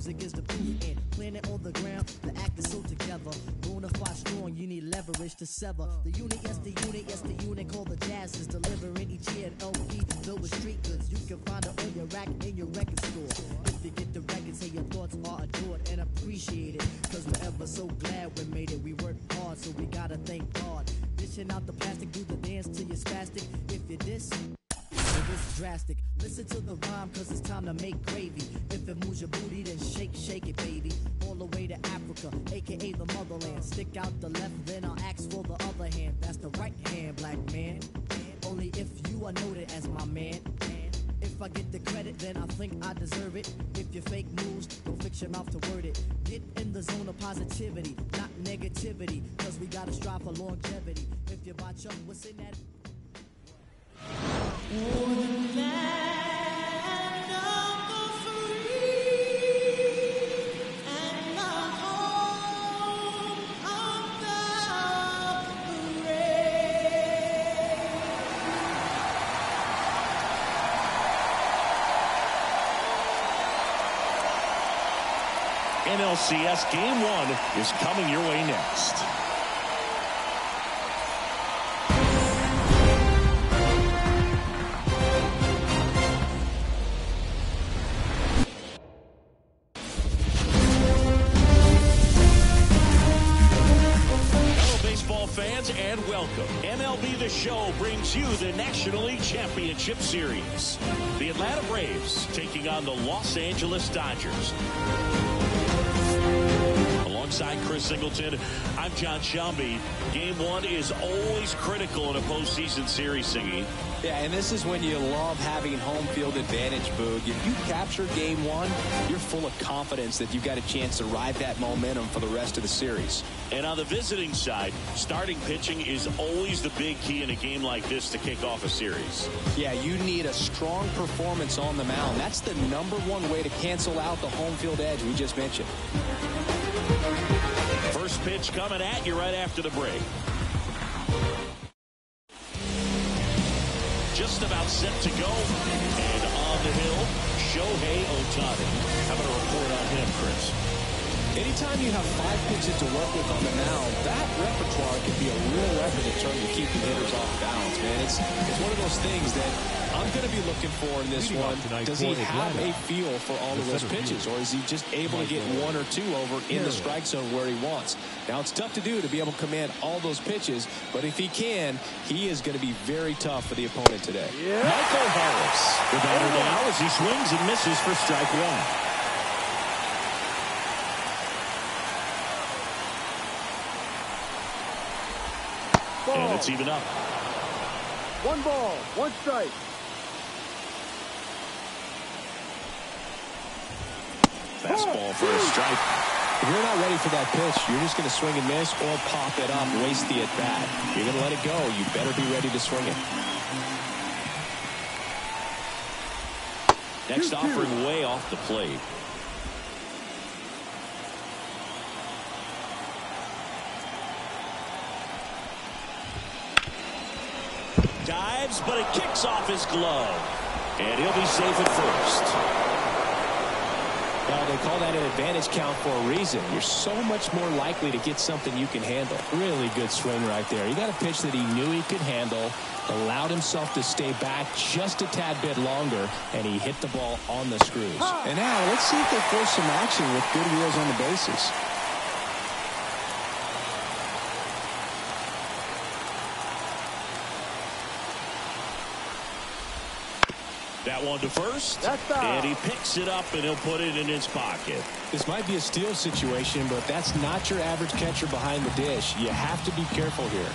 music is the proof, and planet on the ground, the act is so together. Bonafide strong, you need leverage to sever. The unit, yes, the unit, yes, the unit called the Jazz is delivering each year an LP filled with street goods. You can find it on your rack in your record store. If you get the record, say your thoughts are adored and appreciated. Cause we're ever so glad we made it. We worked hard, so we gotta thank God. Dishing out the plastic, do the dance till you're spastic. If you diss, it's drastic. Listen to the rhyme, cause it's time to make gravy. If it moves your booty, then shake, shake it, baby. All the way to Africa, aka the motherland. Stick out the left, then I'll ask for the other hand. That's the right hand, black man. Only if you are noted as my man. If I get the credit, then I think I deserve it. If you fake news, don't fix your mouth to word it. Get in the zone of positivity, not negativity. Cause we gotta strive for longevity. If you botch up, what's in that? NLCS Game 1 is coming your way next. Hello, baseball fans, and welcome. MLB The Show brings you the National League Championship Series. The Atlanta Braves taking on the Los Angeles Dodgers. Alongside Chris Singleton, I'm John Shelby. Game 1 is always critical in a postseason series, Singy. Yeah, and this is when you love having home field advantage, Boog. If you capture Game 1, you're full of confidence that you've got a chance to ride that momentum for the rest of the series. And on the visiting side, starting pitching is always the big key in a game like this to kick off a series. Yeah, you need a strong performance on the mound. That's the #1 way to cancel out the home field edge we just mentioned. First pitch coming at you right after the break. Just about set to go. And on the hill, Shohei Ohtani. How about a report on him, Chris? Anytime you have 5 pitches to work with on the mound, that repertoire can be a real weapon in terms of keeping hitters off balance, man. It's one of those things that I'm going to be looking for in this one. Does he have a feel for all of those pitches, or is he just able to get 1 or 2 over in the strike zone where he wants? Now, it's tough to do to be able to command all those pitches, but if he can, he is going to be very tough for the opponent today. Michael Harris, the batter now as he swings and misses for strike 1. And it's even up. 1 ball, 1 strike. Fastball for a strike. If you're not ready for that pitch, you're just going to swing and miss or pop it up, waste the at-bat. You're going to let it go. You better be ready to swing it. Next offering way off the plate. Dives, but it kicks off his glove. And he'll be safe at first. Well, they call that an advantage count for a reason. You're so much more likely to get something you can handle. Really good swing right there. He got a pitch that he knew he could handle, allowed himself to stay back just a tad bit longer, and he hit the ball on the screws. And now, let's see if they force some action with good wheels on the bases. That one to first, and he picks it up, and he'll put it in his pocket. This might be a steal situation, but that's not your average catcher behind the dish. You have to be careful here.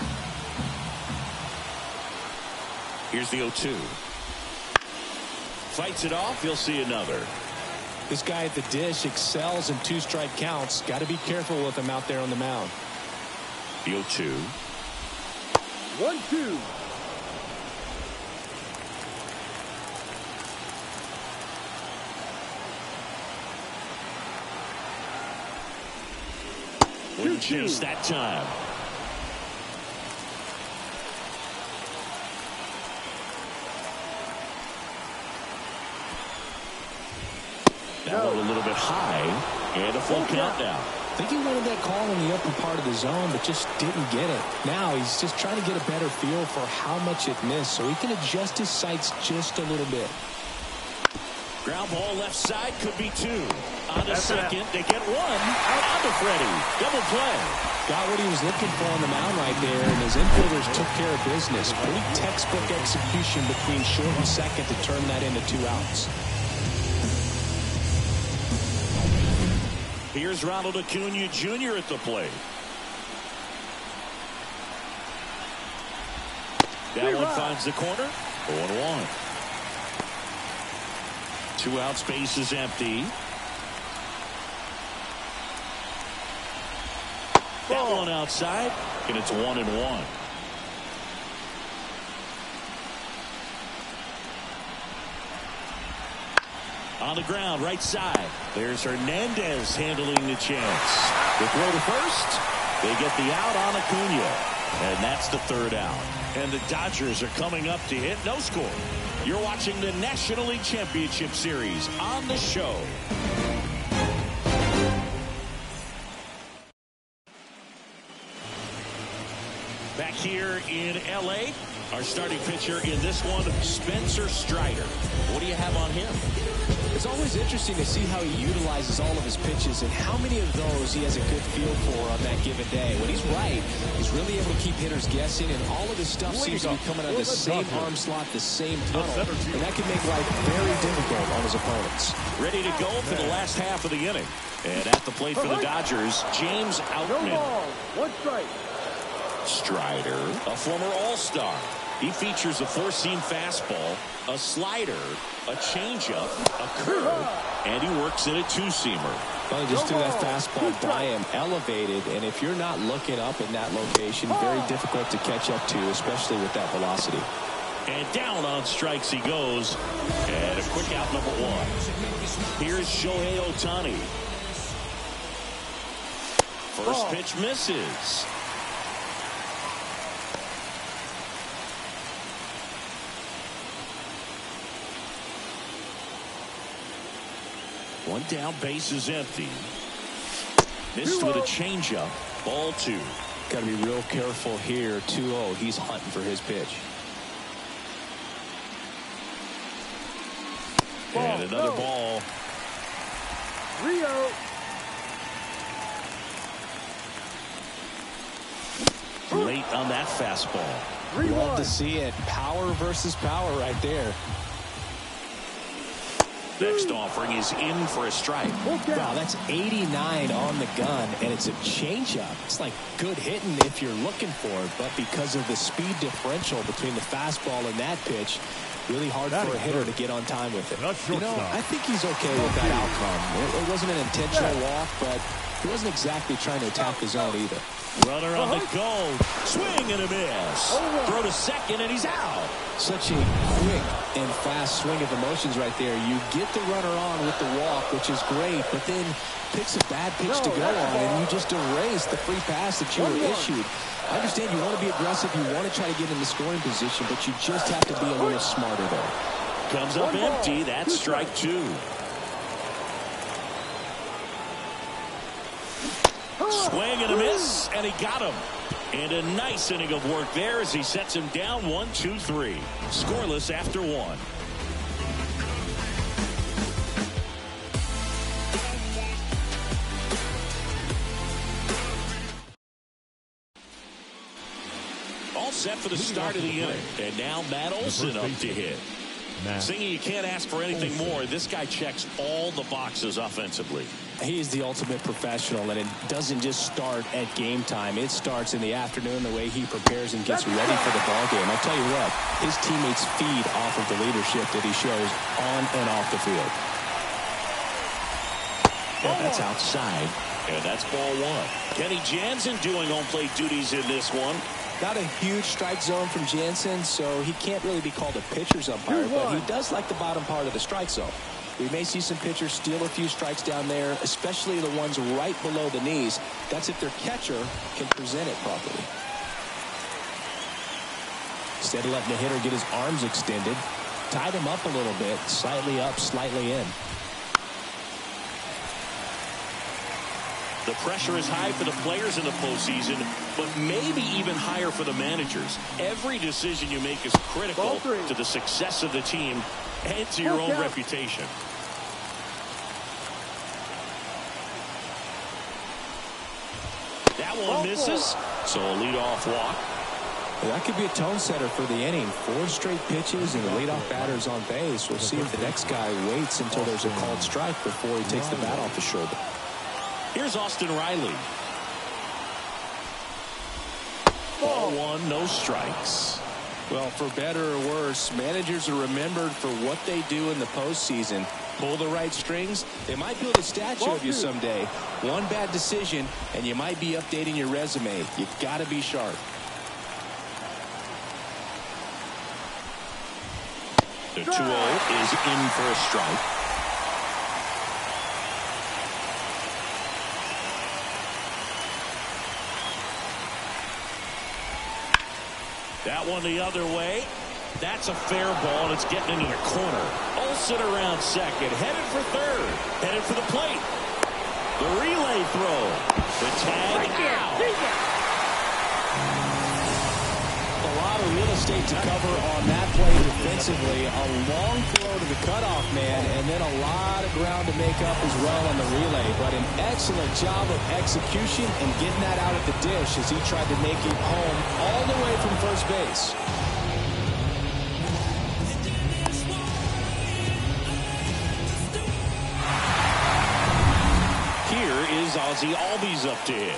Here's the 0-2. Fights it off. He'll see another. This guy at the dish excels in 2-strike counts. Got to be careful with him out there on the mound. The 0-2. 1-2. Wouldn't chase that time. That one a little bit high, and a full count now. I think he wanted that call in the upper part of the zone, but just didn't get it. Now he's just trying to get a better feel for how much it missed, so he can adjust his sights just a little bit. Ground ball left side, could be two. On the second, they get one. On to Freddie. Double play. Got what he was looking for on the mound right there, and his infielders took care of business. Pretty textbook execution between short and second to turn that into 2 outs. Here's Ronald Acuna Jr. at the plate. That one finds the corner. 0-1. 2 outs, base is empty. That one outside, and it's 1-1. On the ground, right side. There's Hernandez handling the chance. The throw to first. They get the out on Acuna. And that's the 3rd out. And the Dodgers are coming up to hit. No score. You're watching the National League Championship Series on the show. Back here in L.A., our starting pitcher in this one, Spencer Strider. What do you have on him? It's always interesting to see how he utilizes all of his pitches and how many of those he has a good feel for on that given day. When he's right, he's really able to keep hitters guessing, and all of his stuff seems to be coming out of the same arm slot, the same tunnel, and that can make life very difficult on his opponents. Ready to go for the last half of the inning. And at the plate for the Dodgers, James Outman. No ball, 1 strike. Strider, a former All-Star. He features a 4-seam fastball, a slider, a changeup, a curve, and he works in a 2-seamer. Well, he just threw that fastball by him, elevated, and if you're not looking up in that location, very difficult to catch up to, especially with that velocity. And down on strikes he goes, and a quick out number 1. Here's Shohei Ohtani. First pitch misses. One down, base is empty. Missed with a changeup. Ball 2. Got to be real careful here. 2-0. He's hunting for his pitch. And another ball. Rio. Late on that fastball. Love to see it. Power versus power right there. Next offering is in for a strike. Wow, that's 89 on the gun, and it's a changeup. It's like good hitting if you're looking for it, but because of the speed differential between the fastball and that pitch, really hard for a hitter to get on time with it. You know, I think he's okay with that outcome. It wasn't an intentional walk, but he wasn't exactly trying to attack the zone either. Runner on the go. Swing and a miss. Throw to second, and he's out. Such a quick and fast swing of emotions right there. You get the runner on with the walk, which is great, but then picks a bad pitch to go on, and you just erase the free pass that you were issued. I understand you want to be aggressive, you want to try to get in the scoring position, but you just have to be a little smarter there. Comes up empty. That's strike 2. Swing and a miss, and he got him. And a nice inning of work there as he sets him down 1-2-3. Scoreless after 1. All set for the start of the inning. And now Matt Olson up to hit. Singy, you can't ask for anything more. This guy checks all the boxes offensively. He is the ultimate professional, and it doesn't just start at game time. It starts in the afternoon, the way he prepares and gets ready for the ball game. I'll tell you what, his teammates feed off of the leadership that he shows on and off the field. And that's outside, and that's ball 1. Kenny Jansen doing home plate duties in this one. Not a huge strike zone from Jansen, so he can't really be called a pitcher's umpire, but he does like the bottom part of the strike zone. We may see some pitchers steal a few strikes down there, especially the ones right below the knees. That's if their catcher can present it properly. Instead of letting the hitter get his arms extended, tied him up a little bit, slightly up, slightly in. The pressure is high for the players in the postseason, but maybe even higher for the managers. Every decision you make is critical to the success of the team and to your own reputation. That one misses, so a leadoff walk. Well, that could be a tone setter for the inning. 4 straight pitches and the leadoff batter's on base. We'll see if the next guy waits until there's a called strike before he takes the bat off the shoulder. Here's Austin Riley. Ball 1, no strikes. Well, for better or worse, managers are remembered for what they do in the postseason. Pull the right strings, they might build a statue of you someday. One bad decision, and you might be updating your resume. You've got to be sharp. The 2-0 is in for a strike. That one the other way. That's a fair ball, and it's getting into the corner. Olsen around second, headed for third, headed for the plate. The relay throw. The tag out. A lot of real estate to cover on that play defensively. A long throw to the cutoff man, and then a lot of ground to make up as well on the relay. But an excellent job of execution and getting that out of the dish as he tried to make it home all the way from first base. Here is Ozzie Albies up to hit.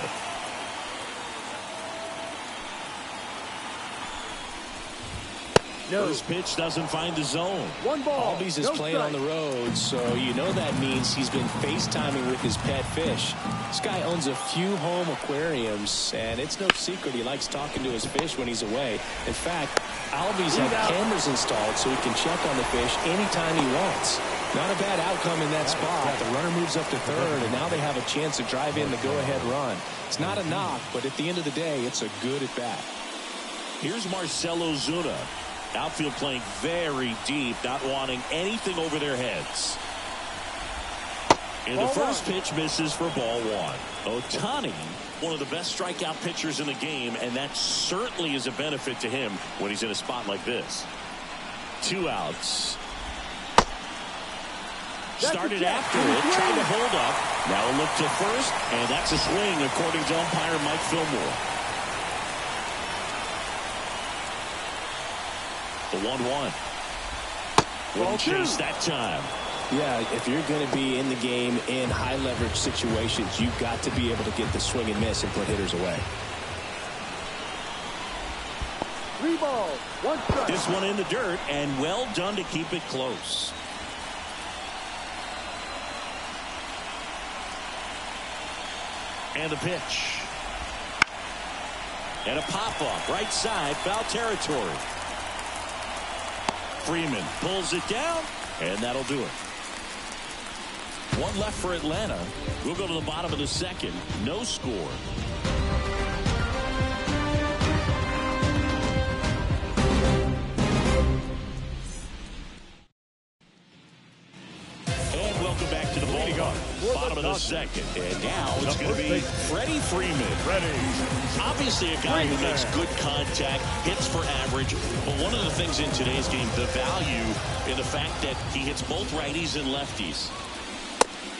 First pitch doesn't find the zone. 1 ball. Albies is playing on the road, so you know that means he's been FaceTiming with his pet fish. This guy owns a few home aquariums, and it's no secret he likes talking to his fish when he's away. In fact, Albies have cameras installed so he can check on the fish anytime he wants. Not a bad outcome in that spot. The runner moves up to third, and now they have a chance to drive in the go-ahead run. It's not a knock, but at the end of the day, it's a good at-bat. Here's Marcell Ozuna. Outfield playing very deep, not wanting anything over their heads. And the first pitch misses for ball 1. Ohtani, one of the best strikeout pitchers in the game, and that certainly is a benefit to him when he's in a spot like this. 2 outs. Started after it, trying to hold up. Now a look to first, and that's a swing according to umpire Mike Fillmore. The 1-1. Wouldn't chase that time. Yeah, if you're going to be in the game in high leverage situations, you've got to be able to get the swing and miss and put hitters away. 3 balls, 1 strike. This one in the dirt, and well done to keep it close. And the pitch. And a pop-up, right side, foul territory. Freeman pulls it down, and that'll do it. 1 left for Atlanta. We'll go to the bottom of the second. No score. And welcome back to the ballpark. Bottom of the second. And now it's going to be Freddie Freeman. Obviously a guy who makes good contact, hits for average. But one of the things in today's game, the value in the fact that he hits both righties and lefties.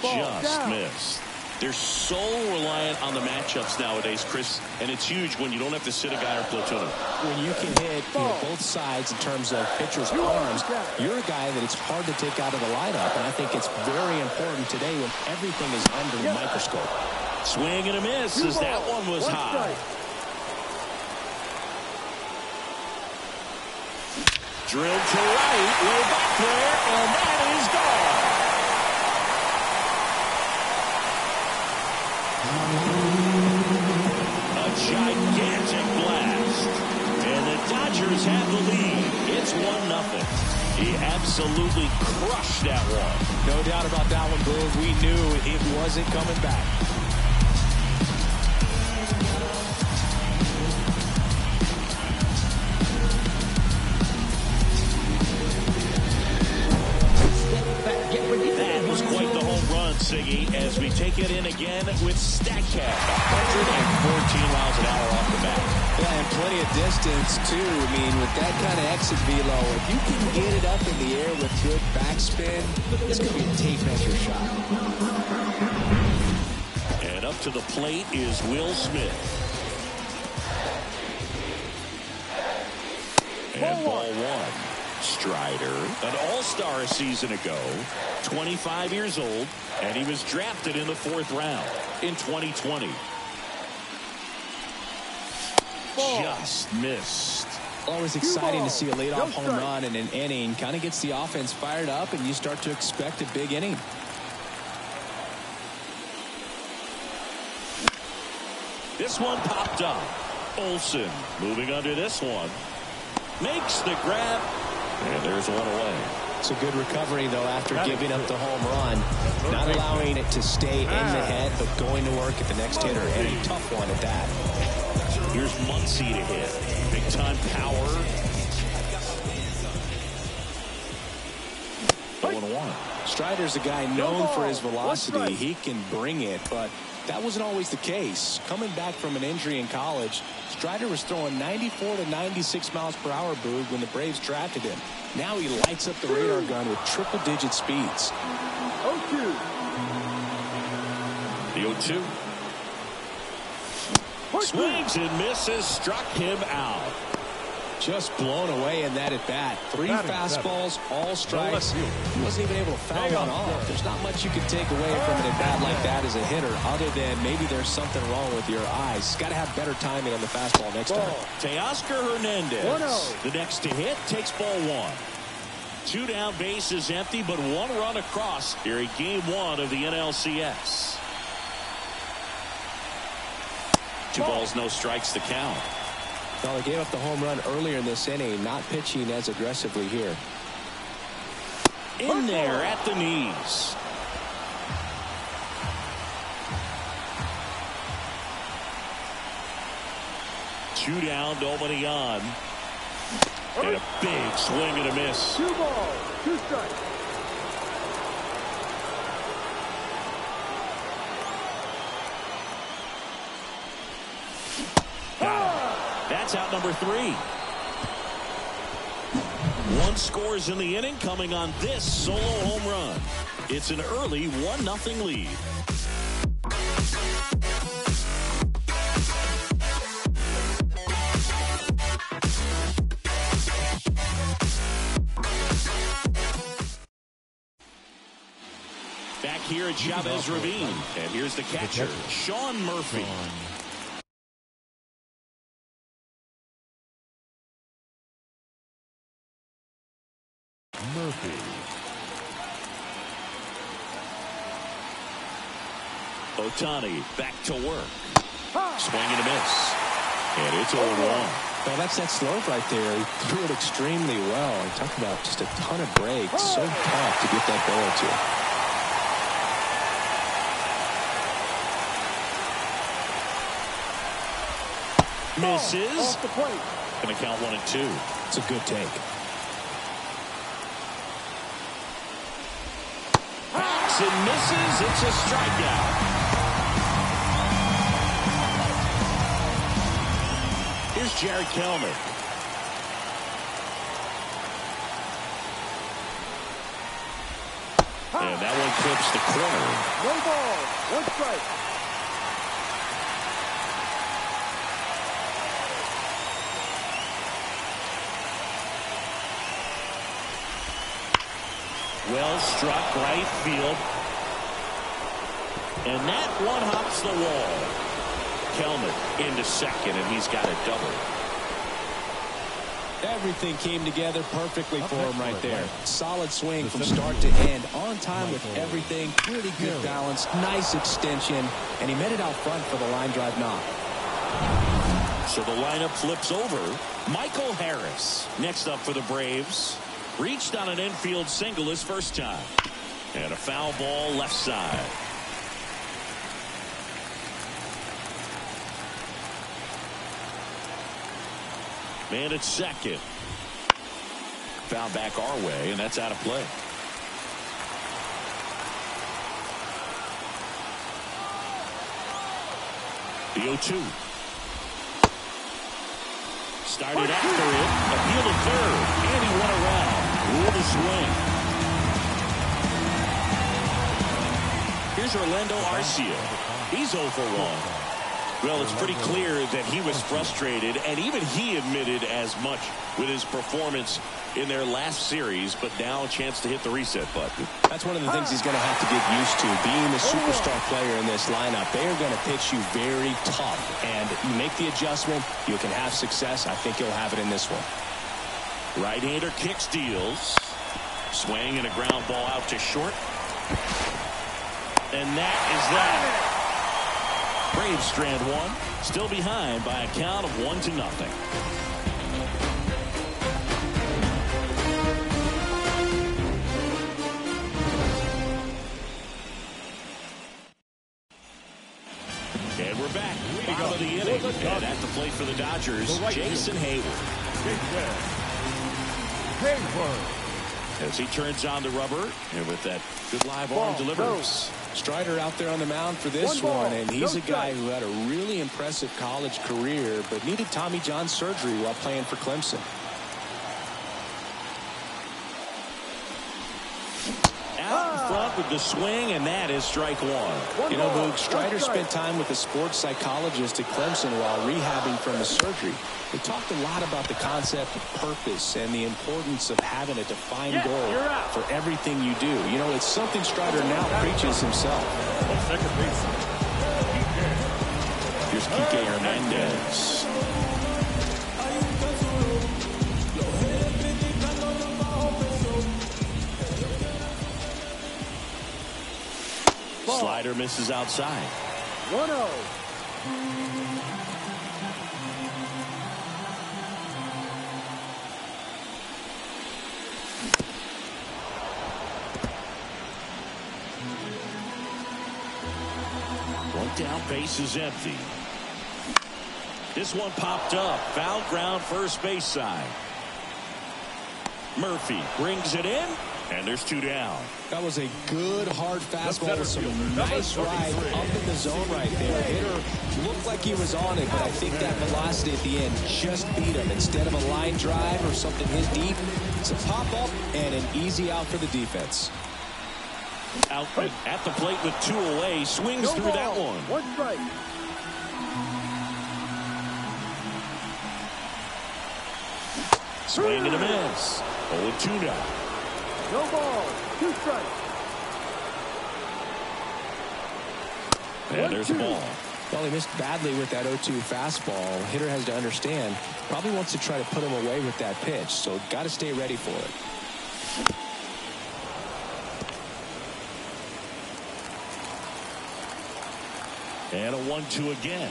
Just missed. They're so reliant on the matchups nowadays, Chris, and it's huge when you don't have to sit a guy or platoon him. When you can hit both sides in terms of pitchers' arms, you're a guy that it's hard to take out of the lineup, and I think it's very important today when everything is under the microscope. Swing and a miss as that one was high. Drilled to right, way back there, and that is gone. Gigantic blast, and the Dodgers have the lead. It's 1-0. He absolutely crushed that one. No doubt about that one, Boog. We knew it wasn't coming back. That was quite the home run. Siggy, as we take it in again with StatCast, 114 miles an hour off the bat. Yeah, and plenty of distance, too. I mean, with that kind of exit velo, if you can get it up in the air with good backspin, this could be a tape measure shot. And up to the plate is Will Smith. And ball one. Strider, an all-star a season ago, 25 years old, and he was drafted in the 4th round in 2020. Just missed. Always exciting to see a leadoff home run in an inning. Kind of gets the offense fired up, and you start to expect a big inning. This one popped up. Olsen moving under this one. Makes the grab. And there's one away. It's a good recovery, though, after giving up the home run. Not allowing it to stay in the head, but going to work at the next hitter. And a tough one at that. Here's Muncy to hit. Big-time power. 0-1. Strider's a guy known for his velocity. He can bring it, but that wasn't always the case. Coming back from an injury in college, Strider was throwing 94 to 96 miles per hour, Boog, when the Braves drafted him. Now he lights up the radar gun with triple-digit speeds. 0-2. The 0-2. Swings and misses, struck him out. Just blown away in that at bat. 3 fastballs, all strikes. He wasn't even able to foul one off. There's not much you can take away from an at bat like that as a hitter, other than maybe there's something wrong with your eyes. Got to have better timing on the fastball next time. Teoscar Hernandez, the next to hit, takes ball one. 2 down, base is empty, but 1 run across here in game 1 of the NLCS. 2 balls, no strikes to count. Well, they gave up the home run earlier in this inning, not pitching as aggressively here. In there at the knees. Two down, nobody on. And a big swing and a miss. 2 balls, 2 strikes. That's out number 3. 1 scores in the inning, coming on this solo home run. It's an early 1-0 lead. Back here at Chavez Ravine, and here's the catcher, Sean Murphy. Ohtani back to work. Swing and a miss. And it's 0-1. Well, that's that slope right there. He threw it extremely well. He talked about just a ton of breaks. So tough to get that barrel to. Misses. Off the plate. Going to count 1 and 2. It's a good take. Hacks and misses. It's a strikeout. Here's Jared Kelman. And that one clips the corner. No ball, 1 strike. Well struck right field. And that one hops the wall. Kelman into second, and he's got a double. Everything came together perfectly for him right there. Solid swing from start to end. On time with everything. Really good balance. Nice extension. And he met it out front for the line drive knock. So the lineup flips over. Michael Harris next up for the Braves. Reached on an infield single his first time. And a foul ball left side. Man at second. Foul back our way, and that's out of play. The 0-2. Started after it. Appeal to third. And he went around. Rule the swing. Here's Orlando Arcia. He's 0 for 1. Well, it's pretty clear that he was frustrated, and even he admitted as much with his performance in their last series, but now a chance to hit the reset button. That's one of the things he's going to have to get used to. Being the superstar player in this lineup, they are going to pitch you very tough, and you make the adjustment, you can have success. I think he'll have it in this one. Right-hander kick steals. Swing and a ground ball out to short. And that is that. Braves strand one, still behind by a count of 1-0. And we're back. Bottom of the inning. And at the plate for the Dodgers, Jason Hayward. As he turns on the rubber, and with that good live arm delivers. Strider out there on the mound for this one, and he's a guy who had a really impressive college career, but needed Tommy John surgery while playing for Clemson. Out in front with the swing, and that is strike one. You know, Luke, Strider spent time with a sports psychologist at Clemson while rehabbing from his surgery. They talked a lot about the concept of purpose and the importance of having a defined goal for everything you do. You know, it's something Strider now preaches himself. Here's Kike Hernandez. Slider misses outside. 1-0. One down, base is empty. This one popped up. Foul ground, first base side. Murphy brings it in, and there's 2 down. That was a good hard fastball with some nice ride up in the zone right there. Hitter looked like he was on it, but I think that velocity at the end just beat him. Instead of a line drive or something his deep, it's a pop up and an easy out for the defense. Out at the plate with 2 away, swings through that one. 1 strike. Swing and a miss. 0-2 now. No ball. 2 strikes. And there's a ball. Well, he missed badly with that 0-2 fastball. Hitter has to understand, probably wants to try to put him away with that pitch, so got to stay ready for it. And a 1-2 again.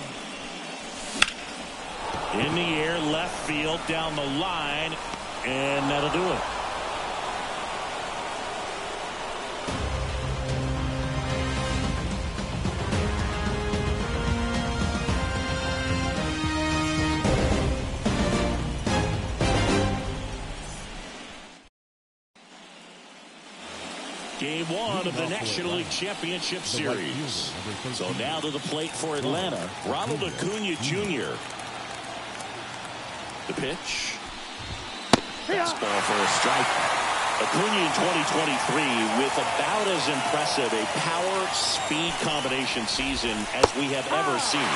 In the air, left field, down the line, and that'll do it. Game 1 of the National League Championship Series. So now to the plate for Atlanta, Ronald Acuna Jr. The pitch. Fastball for a strike. Acuna in 2023 with about as impressive a power-speed combination season as we have ever seen.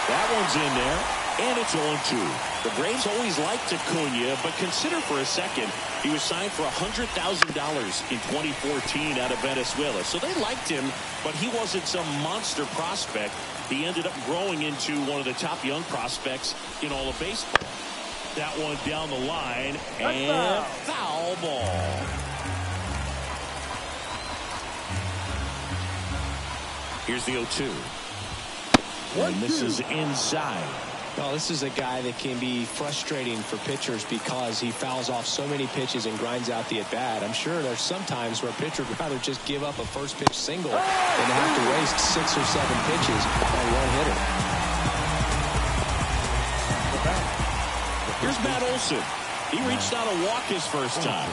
That one's in there, and it's 0-2. The Braves always liked Acuna, but consider for a second, he was signed for $100,000 in 2014 out of Venezuela. So they liked him, but he wasn't some monster prospect. He ended up growing into one of the top young prospects in all of baseball. That one down the line, and foul ball. Here's the 0-2. And this is inside. Well, this is a guy that can be frustrating for pitchers because he fouls off so many pitches and grinds out the at-bat. I'm sure there's some times where a pitcher would rather just give up a first pitch single than have to waste 6 or 7 pitches on one hitter. Here's Matt Olson. He reached out a walk his first time.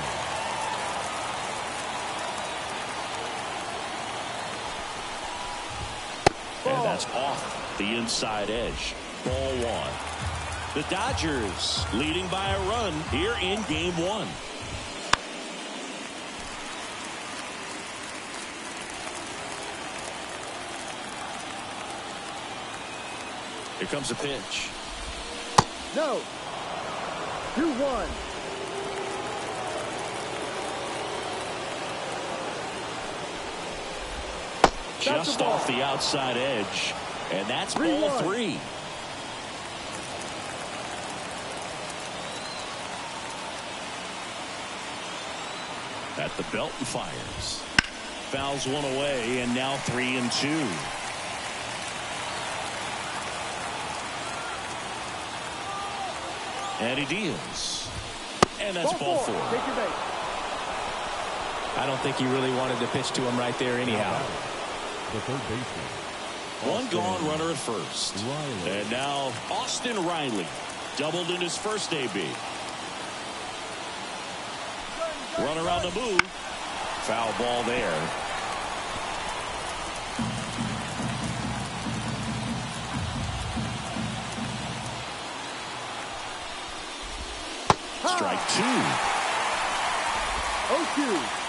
And that's off the inside edge. Ball one. The Dodgers leading by a run here in game one. Here comes a pitch. No. 2-1. Just off the outside edge. And that's ball three. At the belt and fires. Fouls one away, and now 3-2. And he deals. And that's ball four. Take your base. I don't think he really wanted to pitch to him right there anyhow. The third baseman. One gone runner at first. Riley. And now Austin Riley doubled in his first AB. Runner on the move. Foul ball there. Strike two. 0-2.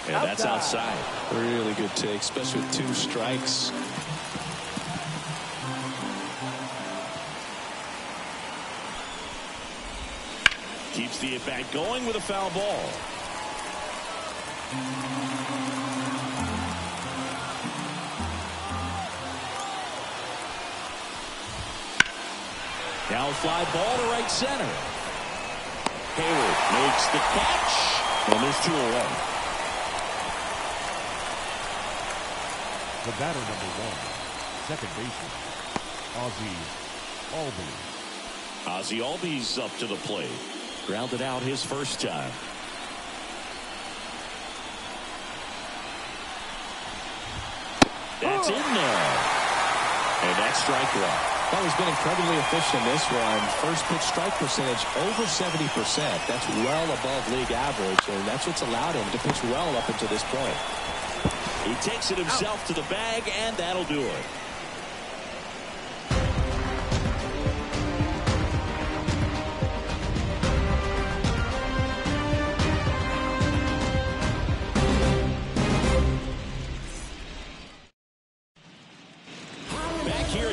And that's outside. Really good take, especially with 2 strikes. Keeps the at-bat going with a foul ball. Now fly ball to right center. Hayward makes the catch. And there's 2 away. The batter number 1. Second baseman. Ozzie Albies. Ozzie Albies up to the plate. Grounded out his first time. That's in there. And that's strike one. Well, he's been incredibly efficient in this one. First pitch strike percentage over 70%. That's well above league average, and that's what's allowed him to pitch well up until this point. He takes it himself to the bag, and that'll do it.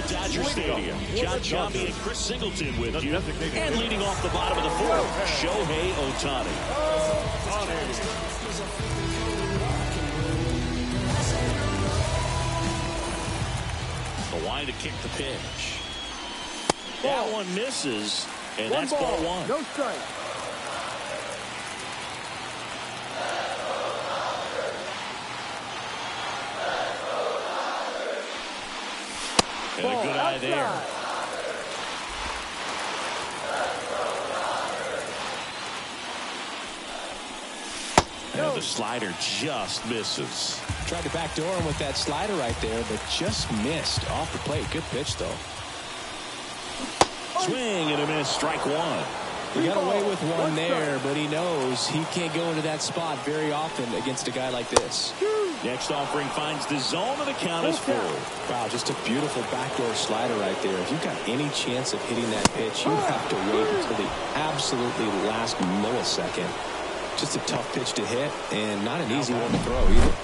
Dodger Stadium. John Chambi and Chris Singleton with you. And leading off the bottom of the fourth, Shohei Ohtani. The line to kick the pitch. That one misses, and that's ball one. No strike. And a good eye there. And the slider just misses. Tried to backdoor him with that slider right there, but just missed off the plate. Good pitch, though. Swing and a miss. Strike one. He got away with one there, but he knows he can't go into that spot very often against a guy like this. Next offering finds the zone, and the count is 4. Wow, just a beautiful backdoor slider right there. If you've got any chance of hitting that pitch, you have to wait until the absolutely last millisecond. Just a tough pitch to hit, and not an easy one to throw either.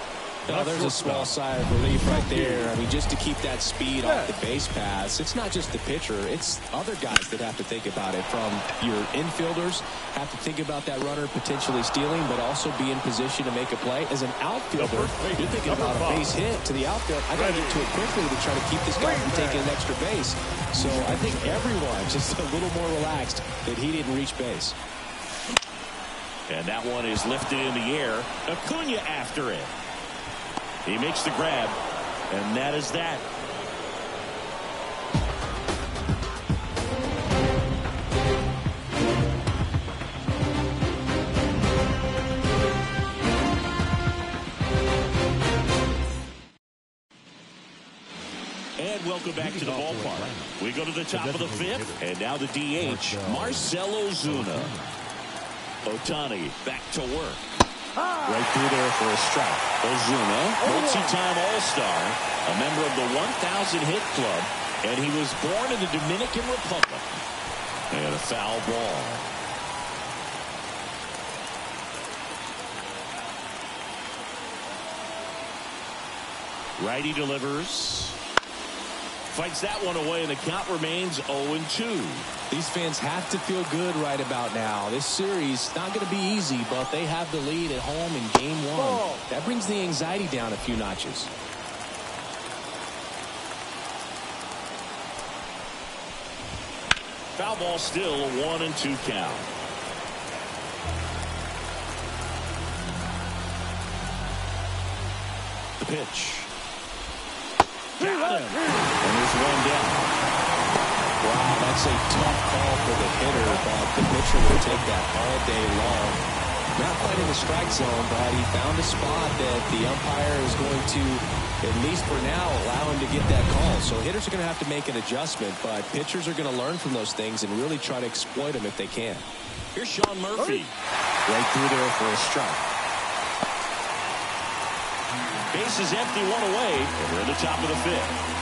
Now, there's a small sigh of relief right there. I mean, just to keep that speed off the base paths. It's not just the pitcher. It's other guys that have to think about it. From your infielders, have to think about that runner potentially stealing, but also be in position to make a play. As an outfielder, you're thinking about a base hit to the outfield. I got to get to it quickly to try to keep this guy from taking an extra base. So I think everyone just a little more relaxed that he didn't reach base. And that one is lifted in the air. Acuna after it. He makes the grab, and that is that. And welcome back to the ballpark. We go to the top of the 5th, and now the DH, Marcell Ozuna. Ohtani back to work. Right through there for a strike. Ozuna, multi-time All-Star, a member of the 1,000 hit club, and he was born in the Dominican Republic. And a foul ball. Righty delivers. Fights that one away, and the count remains 0-2. These fans have to feel good right about now. This series not going to be easy, but they have the lead at home in game one. That brings the anxiety down a few notches. Foul ball still, a 1-2 count. The pitch. Got him. And there's one down. Wow, that's a tough call for the hitter, but the pitcher will take that all day long. Not quite in the strike zone, but he found a spot that the umpire is going to, at least for now, allow him to get that call. So hitters are going to have to make an adjustment, but pitchers are going to learn from those things and really try to exploit them if they can. Here's Sean Murphy. Right through there for a strike. Base is empty, one away, and we're in the top of the fifth.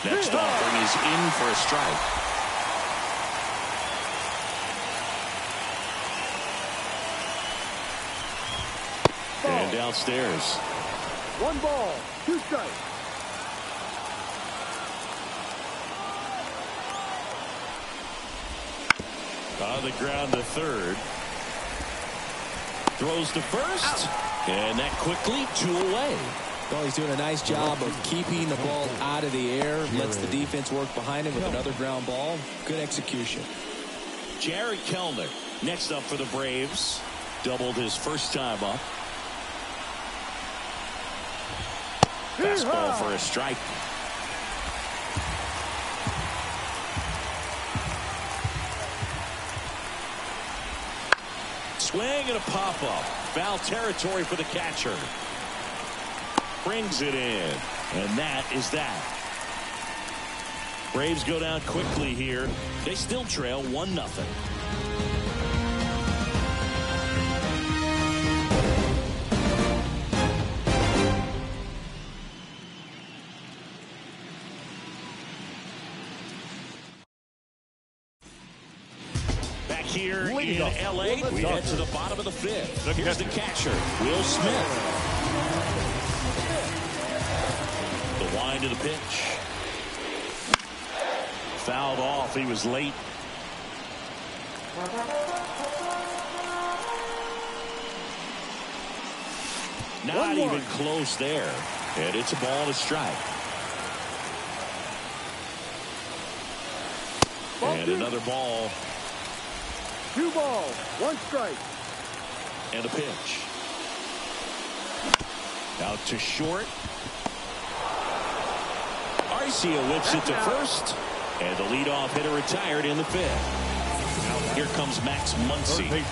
Next offering is in for a strike. And downstairs. 1 ball, 2 strikes. On the ground to third. Throws to first. And that quickly 2 away. Well, he's doing a nice job of keeping the ball out of the air. Lets the defense work behind him with another ground ball. Good execution. Jared Kellner next up for the Braves. Doubled his first time up. Fastball for a strike. Swing and a pop-up. Foul territory for the catcher. Brings it in. And that is that. Braves go down quickly here. They still trail 1-0. Here in L.A., we head to the bottom of the fifth. Here's the catcher, Will Smith. The wind of the pitch. Fouled off. He was late. Not even close there. And it's a ball to strike. And another ball. 2 balls, 1 strike. And a pitch. Out to short. Arcia whips it to first. And the leadoff hitter retired in the fifth. Here comes Max Muncy.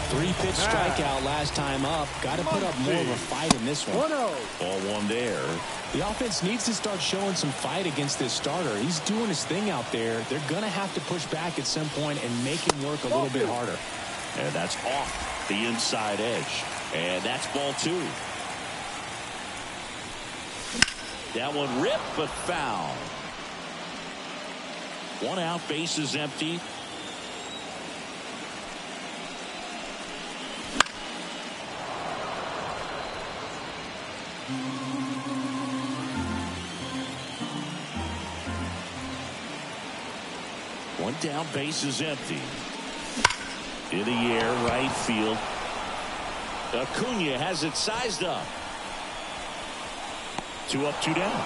3-pitch strikeout last time up. Got to put up more of a fight in this one. 1-0. Ball one there. The offense needs to start showing some fight against this starter. He's doing his thing out there. They're going to have to push back at some point and make him work a little bit harder. And that's off the inside edge. And that's ball 2. That one ripped but foul. 1 out, base is empty. One down, base is empty. In the air, right field. Acuna has it sized up. 2 up, 2 down.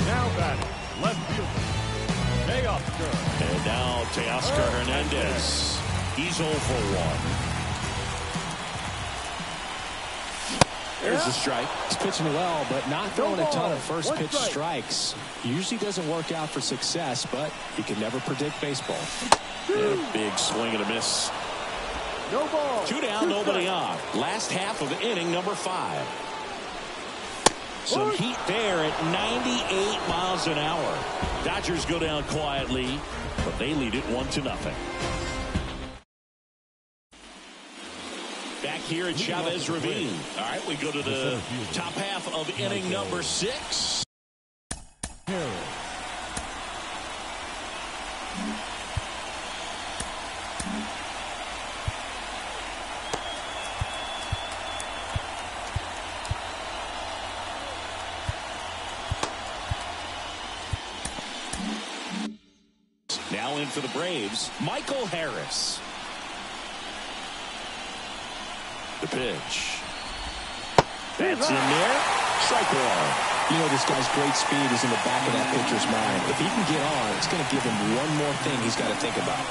Now batting, left fielder, Teoscar. And now Teoscar Hernandez. He's 0 for 1. There's a strike. He's pitching well, but not throwing a ton of first pitch strikes. Usually doesn't work out for success, but you can never predict baseball. And a big swing and a miss. No ball. 2 down, nobody on. Last half of inning number 5. Some heat there at 98 miles an hour. Dodgers go down quietly, but they lead it 1-0. Back here at Chavez Ravine. All right, we go to the top half of inning number 6. Now in for the Braves, Michael Harris. The pitch. That's in there. Strike one. You know, this guy's great speed is in the back of that pitcher's mind. If he can get on, it's going to give him one more thing he's got to think about.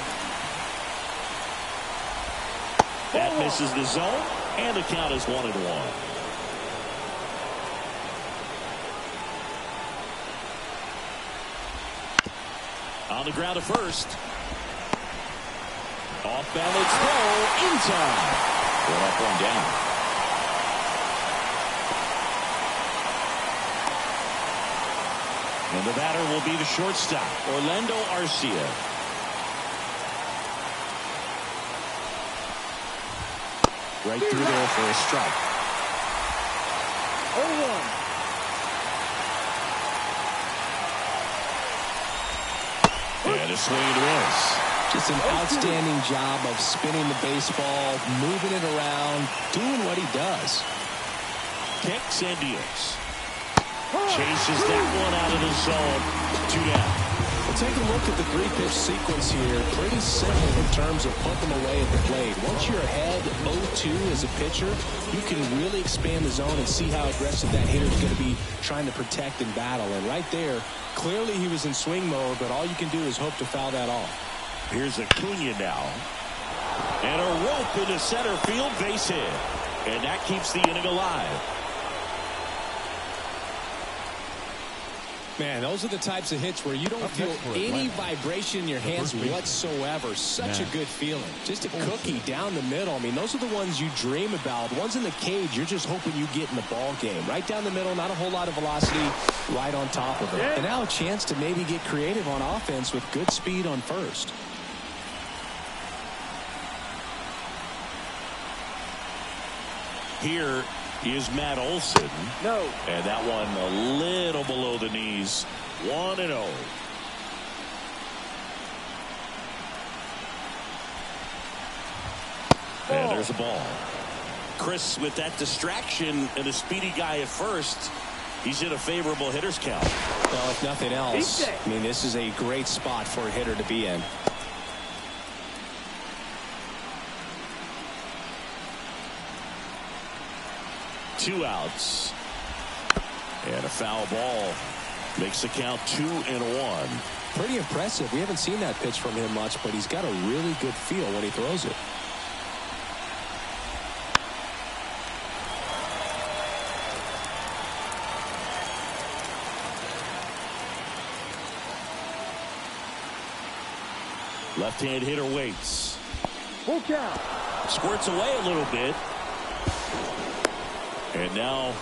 That misses the zone, and the count is 1-1. On the ground at first. Off balance throw in time. 1 up, 1 down. And the batter will be the shortstop, Orlando Arcia. Right through there for a strike. 0-1. And a swing and a miss. Just an outstanding job of spinning the baseball, moving it around, doing what he does. Kicks and deals. Chases that one out of the zone. 2 down. Well, take a look at the 3-pitch sequence here. Pretty simple in terms of putting them away at the plate. Once you're ahead 0-2 as a pitcher, you can really expand the zone and see how aggressive that hitter is going to be trying to protect and battle. And right there, clearly he was in swing mode, but all you can do is hope to foul that off. Here's Acuna now. And a rope into center field, base hit. And that keeps the inning alive. Man, those are the types of hits where you don't feel any vibration in your hands whatsoever. Such a good feeling. Just a cookie down the middle. I mean, those are the ones you dream about. The ones in the cage, you're just hoping you get in the ball game. Right down the middle, not a whole lot of velocity, right on top of it. And now a chance to maybe get creative on offense with good speed on first. Here is Matt Olson. No. And that one a little below the knees. 1-0. And there's a ball. Chris, with that distraction and a speedy guy at first, he's in a favorable hitter's count. Well, if nothing else, I mean, this is a great spot for a hitter to be in. Two outs. And a foul ball makes the count 2-1. Pretty impressive. We haven't seen that pitch from him much, but he's got a really good feel when he throws it. Left-hand hitter waits. Full count. Squirts away a little bit. And now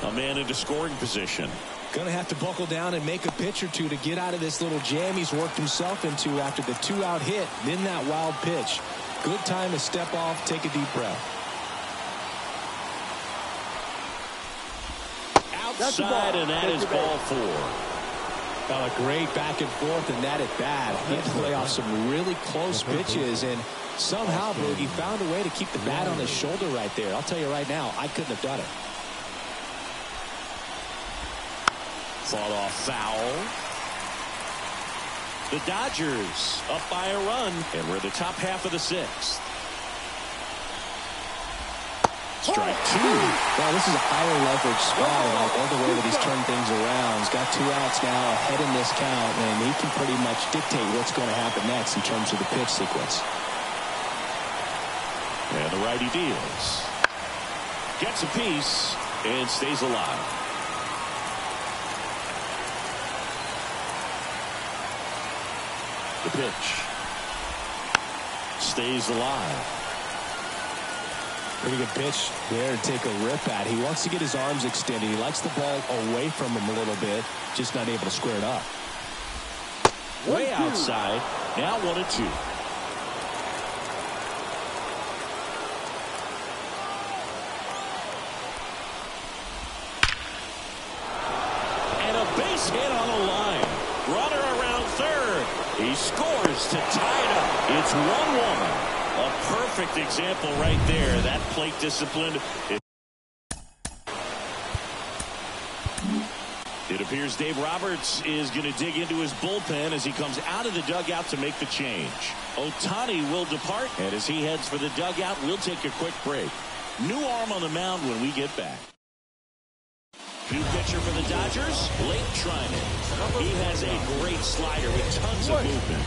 a man into scoring position. Going to have to buckle down and make a pitch or two to get out of this little jam he's worked himself into after the 2-out hit, then that wild pitch. Good time to step off, take a deep breath. Outside, and that is ball 4. A great back and forth and that at bat. He had to play off some really close pitches, and somehow, Boogie found a way to keep the bat on his shoulder right there. I'll tell you right now, I couldn't have done it. Fought off foul. The Dodgers up by a run, and we're the top half of the 6th. Strike 2. Well, this is a higher leverage spot, and I love the way that he's turned things around. He's got 2 outs now ahead in this count, and he can pretty much dictate what's going to happen next in terms of the pitch sequence. And the righty deals. Gets a piece and stays alive. The pitch. Stays alive. Pretty good pitch there to take a rip at. He wants to get his arms extended. He likes the ball away from him a little bit, just not able to square it up. Way outside. Now 1-2. And a base hit on the line. Runner around third. He scores to tie it up. It's 1-1. A perfect example right there. That plate discipline. It appears Dave Roberts is going to dig into his bullpen as he comes out of the dugout to make the change. Ohtani will depart, and as he heads for the dugout, we'll take a quick break. New arm on the mound when we get back. New pitcher for the Dodgers, Blake Trinan. He has a great slider with tons of movement.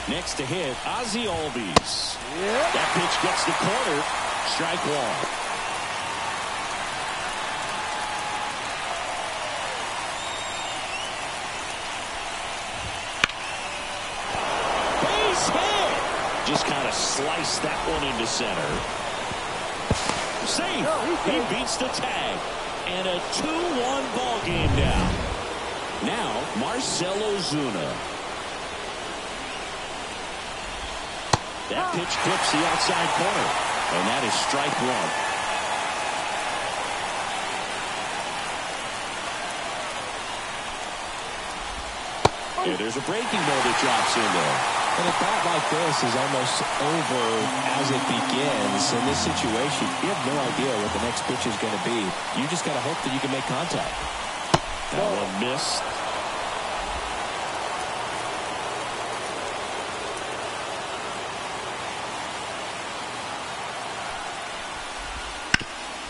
Next to hit, Ozzie Albies. That pitch gets the corner. Strike one. Just kind of sliced that one into center. Safe. He beats the tag. And a 2-1 ball game now. Now, Marcell Ozuna. That pitch clips the outside corner. And that is strike one. Yeah, there's a breaking ball that drops in there. And a bat like this is almost over as it begins. In this situation, you have no idea what the next pitch is going to be. You just got to hope that you can make contact. That one missed.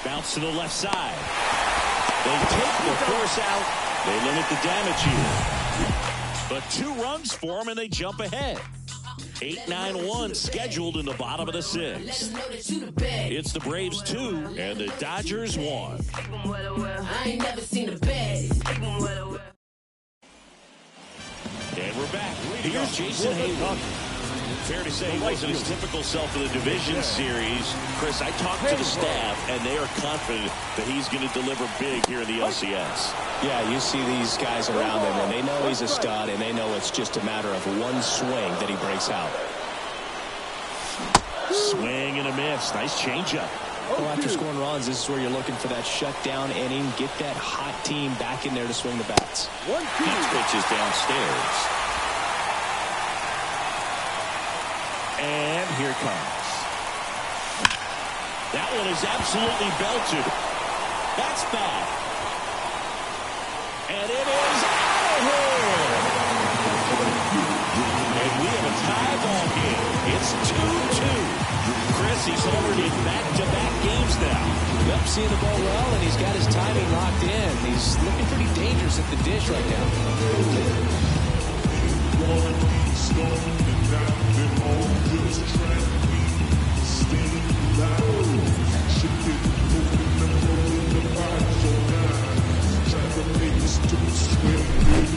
Bounce to the left side. They take the force out. They limit the damage here. But 2 runs for them, and they jump ahead. 8-9-1 scheduled in the bottom of the 6th. It's the Braves 2 and the Dodgers 1. And we're back. Here's Jason Hayward. Fair to say he wasn't his typical self in the division series. Chris, I talked to the staff, and they are confident that he's going to deliver big here in the LCS. Yeah, you see these guys around him, and they know he's a stud, and they know it's just a matter of one swing that he breaks out. Swing and a miss. Nice changeup. Well, after scoring runs, this is where you're looking for that shutdown inning. Get that hot team back in there to swing the bats. Next pitch is downstairs. And here it comes. That one is absolutely belted. That's bad. And it is out of here. And we have a tie ball game. It's 2-2. Chris, he's homered in back-to-back games now. Yep, seeing the ball well, and he's got his timing locked in. He's looking pretty dangerous at the dish right now.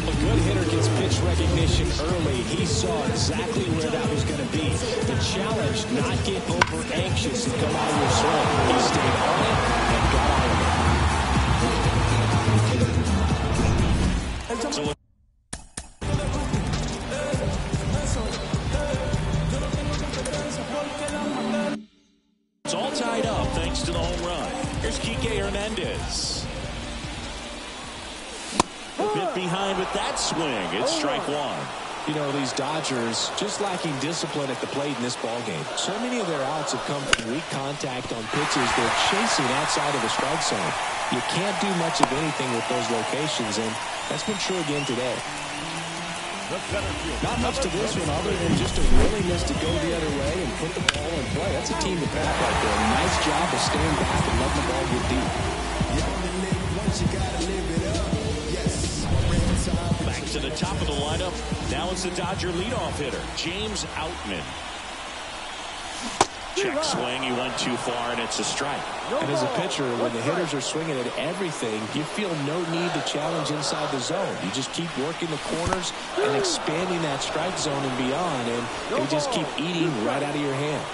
A good hitter gets pitch recognition early. He saw exactly where that was going to be. The challenge, not get over anxious and come out of your swing. He stayed on it and got out of it. It's all tied up thanks to the home run. Here's Kike Hernandez. A bit behind with that swing. It's strike one. You know, these Dodgers just lacking discipline at the plate in this ballgame. So many of their outs have come from weak contact on pitches they're chasing outside of the strike zone. You can't do much of anything with those locations, and that's been true again today. Not much to this one other than just a willingness to go the other way and put the ball in play. That's a team to bat right there. Nice job of staying back and letting the ball get deep. Back to the top of the lineup. Now it's the Dodger leadoff hitter, James Outman. Check swing. He went too far, and it's a strike. And as a pitcher, when the hitters are swinging at everything, you feel no need to challenge inside the zone. You just keep working the corners and expanding that strike zone and beyond, and they just keep eating right out of your hand.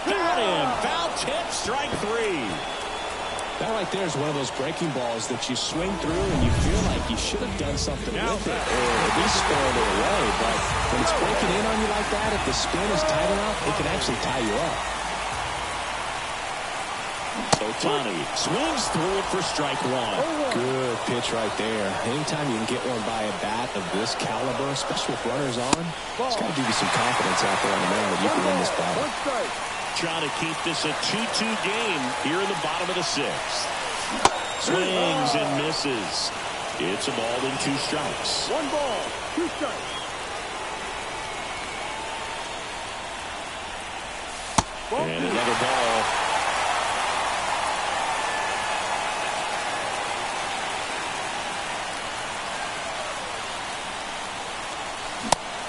Got him. Foul tip, strike 3. That right there is one of those breaking balls that you swing through and you feel like you should have done something with it or at least squared it away. But when it's breaking in on you like that, if the spin is tight enough, it can actually tie you up. Ohtani swings through it for strike 1. Good pitch right there. Anytime you can get one by a bat of this caliber, especially with runners on, it's got to give you some confidence out there on the mound that you can win this battle. Trying to keep this a 2-2 game here in the bottom of the 6th. Swings and misses. It's a ball and 2 strikes. 1 ball, 2 strikes. And another ball.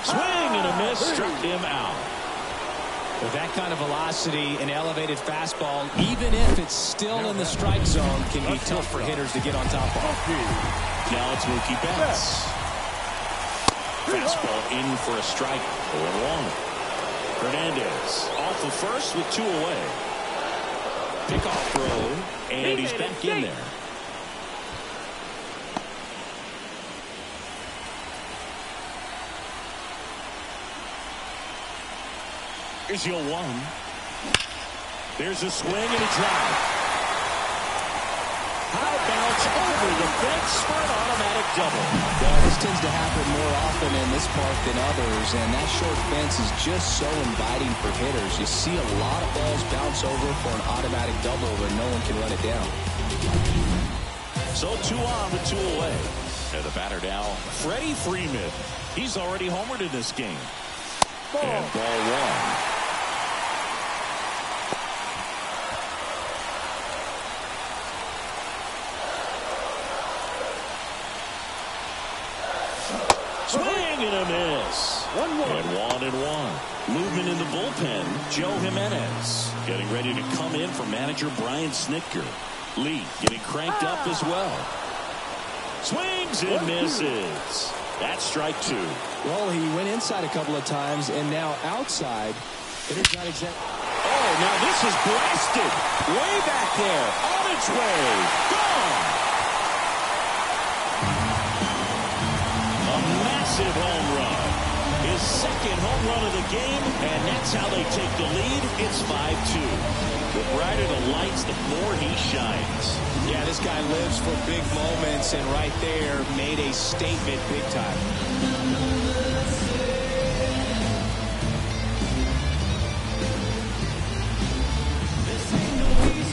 Swing and a miss, struck him out. With that kind of velocity, an elevated fastball, even if it's still in the strike zone, can be tough for hitters to get on top of. Now it's Mookie Betts. Fastball in for a strike. 0-1. Hernandez off the first with 2 away. Pickoff throw, and he's back in there. Here's 0-1. There's a swing and a drive. High bounce over the fence for an automatic double. Well, this tends to happen more often in this park than others, and that short fence is just so inviting for hitters. You see a lot of balls bounce over for an automatic double where no one can run it down. So 2 on with 2 away. And the batter now, Freddie Freeman. He's already homered in this game. And ball 1. Swing and a miss. 1-1. And 1. Movement in the bullpen. Joe Jimenez getting ready to come in for manager Brian Snitker. Lee getting cranked up as well. Swings and misses. That's strike 2. Well, he went inside a couple of times, and now outside. Hitter's not exact. Oh, now this is blasted. Way back there. On its way. Gone. Massive home run. His second home run of the game, and that's how they take the lead. It's 5-2. The brighter the lights, the more he shines. Yeah, this guy lives for big moments, and right there made a statement big time.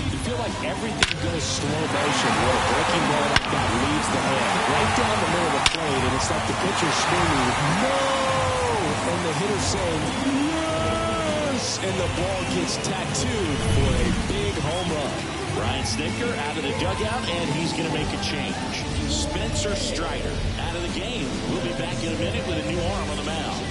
You feel like everything goes slow motion when a breaking ball like that leaves the hand right down the middle of the plate, and it's like the pitcher screaming, "No!" and the hitter saying, "Yes!" and the ball gets tattooed for a big home run. Brian Snitker out of the dugout, and he's going to make a change. Spencer Strider out of the game. We'll be back in a minute with a new arm on the mound.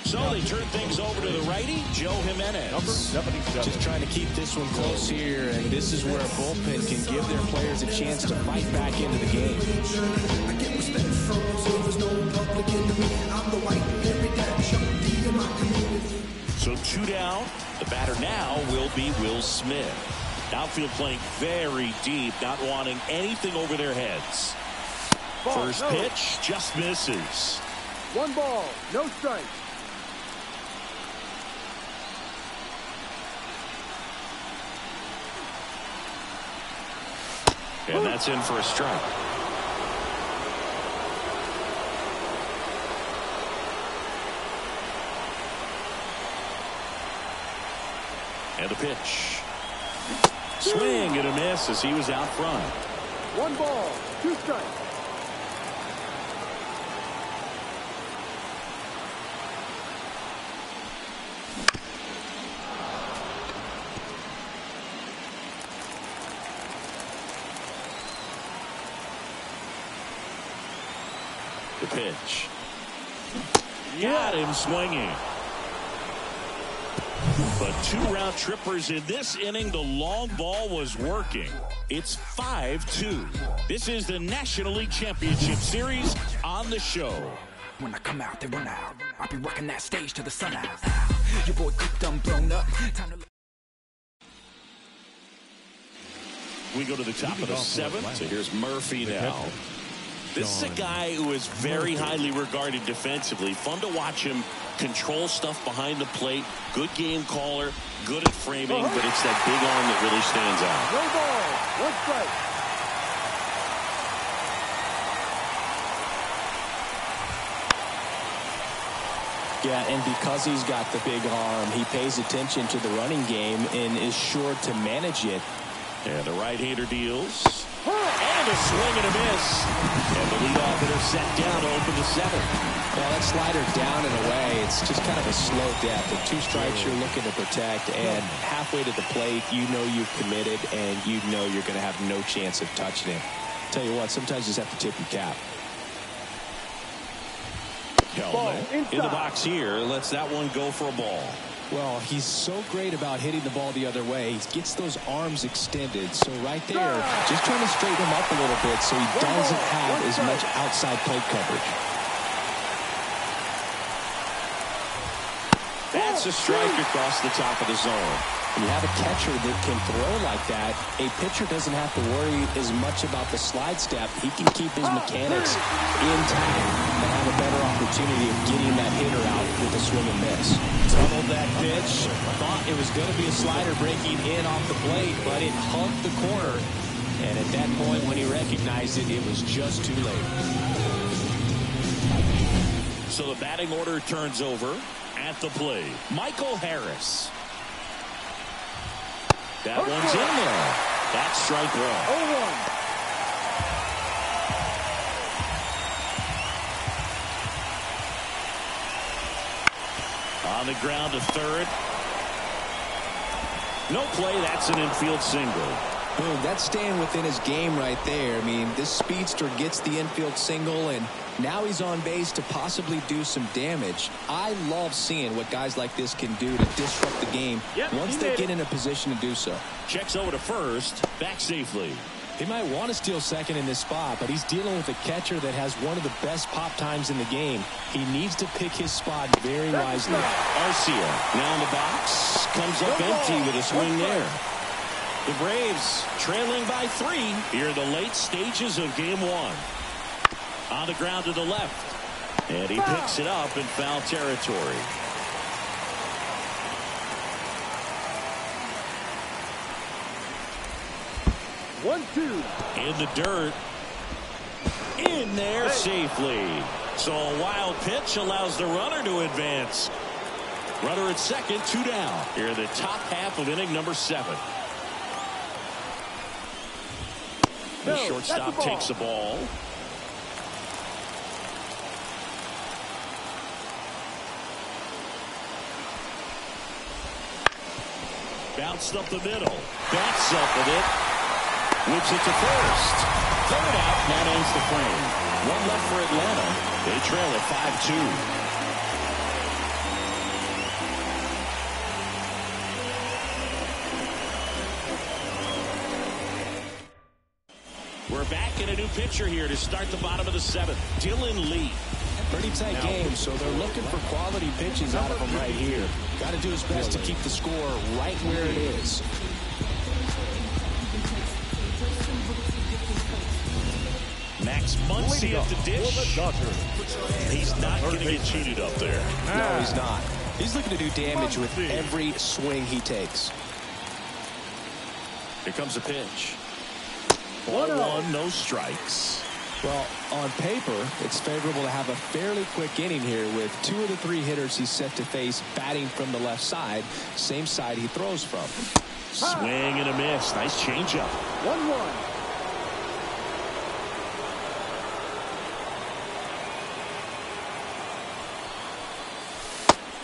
So they turn things over to the righty, Joe Jimenez. Number 77. Just trying to keep this one close here, and this is where a bullpen can give their players a chance to fight back into the game. So 2 down. The batter now will be Will Smith. Outfield playing very deep, not wanting anything over their heads. First pitch just misses. 1 ball, no strikes. And that's in for a strike. And the pitch. Swing and a miss as he was out front. 1 ball, 2 strikes. The pitch. Got him swinging. But 2 round trippers in this inning. The long ball was working. It's 5-2. This is the National League Championship Series on the show. When I come out, they run out. I'll be working that stage till the sun out. Your boy cooked, I'm blown up. Time to... We go to the top of the 7th. So here's Murphy now. This is a guy who is very highly regarded defensively. Fun to watch him control stuff behind the plate. Good game caller. Good at framing. But it's that big arm that really stands out. No ball. 1 strike. Yeah, and because he's got the big arm, he pays attention to the running game and is sure to manage it. And the right-hander deals. And a swing and a miss. And the leadoff hitter set down to open the 7th. Well, that slider down and away, it's just kind of a slow death. At 2 strikes, you're looking to protect, and halfway to the plate, you know you've committed, and you know you're going to have no chance of touching it. Tell you what, sometimes you just have to tip your cap. Hellman in the box here. Lets that one go for a ball. Well, he's so great about hitting the ball the other way. He gets those arms extended. So right there, just trying to straighten him up a little bit so he doesn't have as much outside plate coverage. That's a strike across the top of the zone. When you have a catcher that can throw like that, a pitcher doesn't have to worry as much about the slide step. He can keep his mechanics intact and have a better opportunity of getting that hitter out with a swing and miss. Tunneled that pitch. Thought it was going to be a slider breaking in off the plate, but it hugged the corner. And at that point, when he recognized it, it was just too late. So the batting order turns over at the plate. Michael Harris. That one's in there. That's strike 1. 0-1. On the ground to third. No play. That's an infield single. Boom, that's staying within his game right there. I mean, this speedster gets the infield single, and now he's on base to possibly do some damage. I love seeing what guys like this can do to disrupt the game once they get in a position to do so. Checks over to first. Back safely. He might want to steal second in this spot, but he's dealing with a catcher that has one of the best pop times in the game. He needs to pick his spot very wisely. Arcia now in the box. Comes up empty with a swing there. The Braves trailing by 3 here in the late stages of game 1. On the ground to the left. And he picks it up in foul territory. One, two. In the dirt. In there safely. So a wild pitch allows the runner to advance. Runner at second, 2 down. Here in the top half of inning number 7. The shortstop takes the ball. Bounced up the middle. Bats up with it. Whips it to first. Third out. That ends the frame. 1 left for Atlanta. They trail at 5-2. We're back in a new pitcher here to start the bottom of the 7th. Dylan Lee. Pretty tight game, so they're looking for quality pitches out of him right here. Got to do his best to keep the score right where it is. Max Muncy at the dish. He's not going to get cheated up there. No, he's not. He's looking to do damage with every swing he takes. Here comes a pitch. Ball 1, no strikes. Well, on paper, it's favorable to have a fairly quick inning here with 2 of the 3 hitters he's set to face batting from the left side, same side he throws from. Swing and a miss. Nice changeup. 1-1.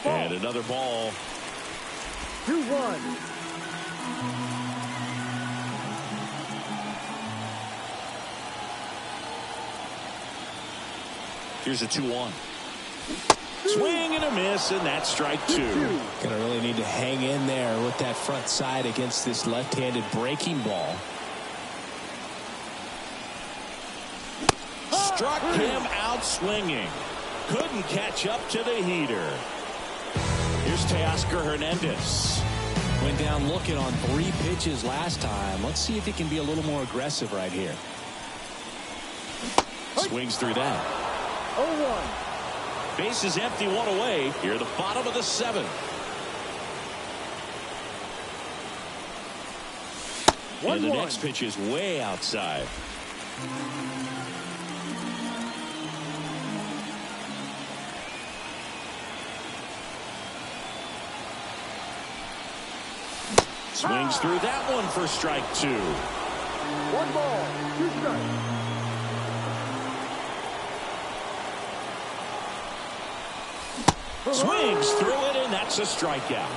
And another ball. 2-1. Here's a 2-1. Swing and a miss, and that's strike 2. Gonna really need to hang in there with that front side against this left-handed breaking ball. Struck him out swinging. Couldn't catch up to the heater. Here's Teoscar Hernandez. Went down looking on 3 pitches last time. Let's see if he can be a little more aggressive right here. Swings through that. 0-1. Base is empty, 1 away. Here at the bottom of the 7th. And the next pitch is way outside. Swings through that one for strike 2. 1 ball, 2 strikes. Swings through it, and that's a strikeout.